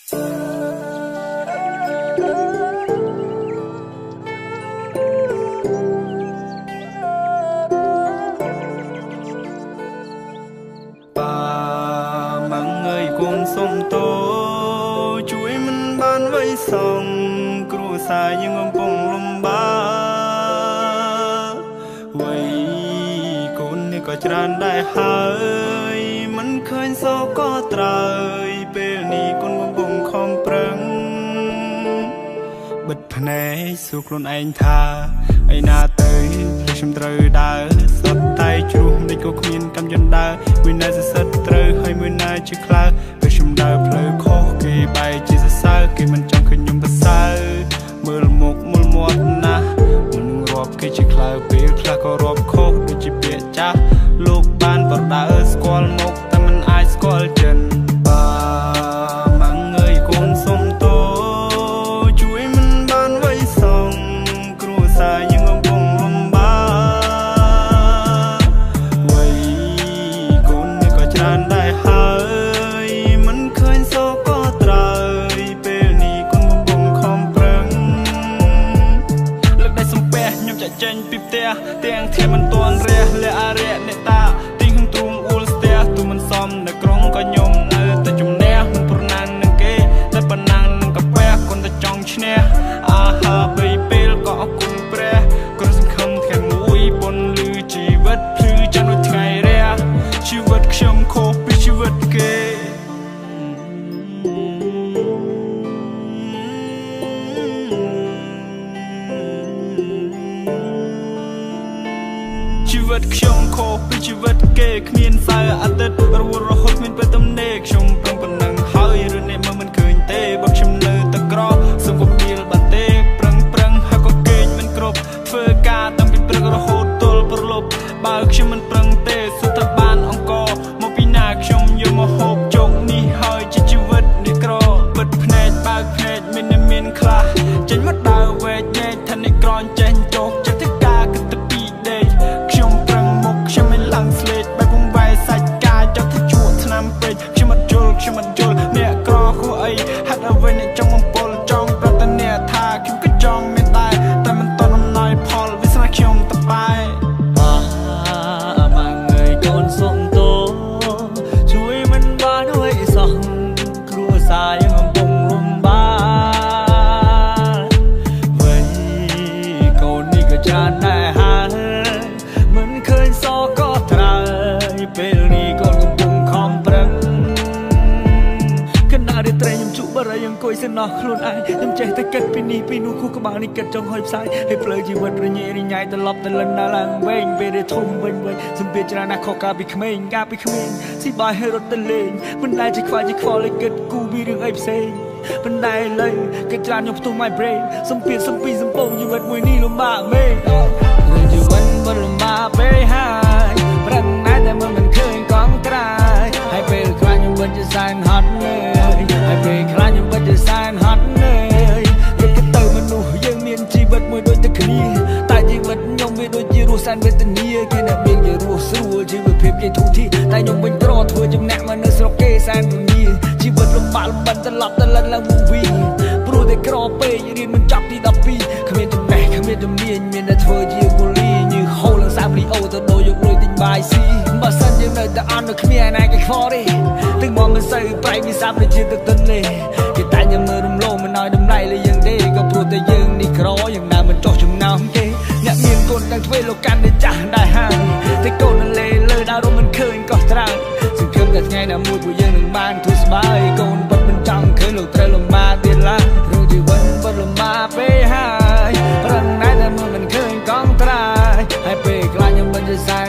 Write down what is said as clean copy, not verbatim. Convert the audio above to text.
សុំតោជួយមិនបានវៃសងគ្រួសារយើងកំពុងលំបាកវៃកូននេះក៏ច្រើនដែរហើយមិនឃើញសោកក៏ត្រើយពេលនេះកូនកំពុងខំប្រឹងបិទភ្នែកសួរខ្លួនឯងថាឯណាទៅខ្ញុំត្រូវដើរសតតែជ្រុះមិនក៏គ្មានកម្មយន្តដើរមួយណាសិតត្រូវហើយមួយណាជាខ្លៅពេលខ្ញុំដើរផ្លូវខុសគេបែរជាសរសើរគេមិនចង់ឃើញខ្ញុំប្រសើរមើលមុខមើលមាត់ណាស់មិនរាប់គេជាខ្លៅពេលខ្លះក៏រាប់ខុសដូចជាពាក្យចាស់លោកបានប្រដៅស្គាល់មុខតែមិនអាចស្គាល់ចិនម៉ាំងអើយកូនសុំតោជួយមិនបានវៃសងគ្រួសារយើងកំពុងលំបាកវៃកូននេះក៏ច្រើនដែរហើយមិនឃើញសោកក៏ត្រើយពេលនេះកូនកំពុងខំប្រឹងលើកដៃសំពះខ្ញុំចាក់ចេញពីផ្ទះទាំងធៀមមិនទាន់រះលះអរិយអ្នកតាទីខ្ញុំទ្រូងអ៊ូលស្ទះទូមិនសមនៅក្រុងក៏ខ្ញុំនៅតែជំនះមិនប្រណាំងនឹងគេតែប៉ុណ្ណាំងនឹងកាពះកូនតែចង់ឈ្នះអាហាបីពេលក៏អរគុណព្រះកូនសង្ឃឹមថ្ងៃមួយប៉ុនលឺជីវិតភ្លឺចាំដូចថ្ងៃរះជីវិតខ្ញុំខុសពីជីវិតគេជីវិតខ្ញុំខុសពីជីវិតគេគ្មានសៅអាទិត្យរវល់រហូតគ្មានពេលទំនេរខ្ញុំប្រឹងប៉ុណ្ណឹងហើយឬអ្នកមើលមិនឃើញទេបើខ្ញុំនៅតែក្រសុំកុំពីលបានទេប្រឹងហើយក៏គេងមិនគ្រប់ធ្វើការតាំងពីព្រឹករហូតទល់ប្រលប់បើខ្ញុំមិនប្រឹងទេសួរថាបានអង្គមកពីណាខ្ញុំយកមកហូបជោគនេះហើយជាជីវិតនេះក្របិទភ្នែកបើកភ្នែកមានខ្លះចេញមកដើរវែកញែកថានេះក្រនចេញចោកចិត្តទៅការគិតទៅពីដេកខ្ញុំប្រឹងមុខខ្ញុំមិនឡើងស្លេតបែបវងវាយសាច់កាយចង់ទៅជួបឆ្នាំពេកខ្ញុំអត់យល់អ្នកក្រខុសអីហាត់អ្វីអ្នកចង់បំពល់ចង់ប្រតនាថាខ្ញុំក៏ចង់មានដែរតែមិនតន់អំណោយផលវាស្នាខ្ញុំតបាយម៉ាំងអើយកូនសុំតោជួយមិនបានអើយសោះគ្រួសារយើងកំពុងលំបាកវៃកូននេះក៏ច្រើនដែរហើយមិនឃើញសោកក៏ត្រើយពេលនេះកូនកំពុងខំប្រឹងរាត្រីខ្ញុំជក់បរិយអង្គុយសិនណោះខ្លួនឯងខ្ញុំចេះតែគិតពីនេះពីនោះខួរក្បាលនេះគិតចង់ហុយផ្សាយឲ្យផ្លូវជីវិតរញ៉េរញ៉ៃត្រឡប់ទៅលិនណាឡើងវែងពេលដែលធំវិញសំពីច្រើនណាស់ខុសកាលពីក្មេងស៊ីបាយឲ្យរត់ទៅលេងមិនដែលជាខ្វល់ឲ្យគិតគូពីរឿងអីផ្សេងប៉ុន្តែលើគិតច្រើនខ្ញុំផ្ទុះ my brain សំពីសំពងជីវិតមួយនេះលំបាកមែនរឿងជីវិតមិនលំបាកពេកហើយប្រឹងណាស់តែមិនឃើញកងក្រៅហើយពេលខ្លាញ់ខ្ញុំមិនជាសែនហត់ហើយពេលខ្លាចខ្ញុំពិតជាសែនហត់គិតទៅមនុស្សយើងមានជីវិតមួយដូចតែគ្នាតែជីវិតខ្ញុំវាដូចជារស់សែនវេទនាគេអ្នកមានគេរស់ស្រួលជីវភាពគេធូរធារតែខ្ញុំវិញក្រធ្វើចំណាក់មកនៅស្រុកគេសែនរញ៉េជីវិតលំបាកលំបិនត្រឡប់ទៅលិនឡើងមកវិញព្រោះតែក្រពេករៀនមិនចប់ទី12គ្មានចំណេះគ្មានជំនាញមានតែធ្វើជាកូលីញើហូលឡើងសាមលីអូទៅដូរយកលុយទិញបាយស៊ីបើសិនយើងនៅតែអន់នៅគ្មានណាគេខ្វល់ទេទឹកមកមិនសូវប្រៃវិសាប់ដូចជាទឹកទន្លេគេតែញ៉ាំមើលរំលោភមិនឲ្យតម្លៃលើយើងទេក៏ព្រោះតែយើងនេះក្រយ៉ាងណាមិនចោះចំណោមគេអ្នកមានកូនទាំងទ្វេលោកកាន់តែចាស់ដែរហើយតែកូននៅលេលើដល់រំមិនឃើញក៏ត្រើយសង្ឃឹមតែថ្ងៃណាមួយពួកយើងនឹងបានធូរស្បើយកូនពិតមិនចង់ឃើញលោកត្រូវលំបាកទៀតឡើយព្រោះជីវិតពិតលំបាកពេកហើយប្រឹងណាស់តែមិនឃើញកងត្រើយហើយពេលខ្លាចខ្ញុំមិនជាសែ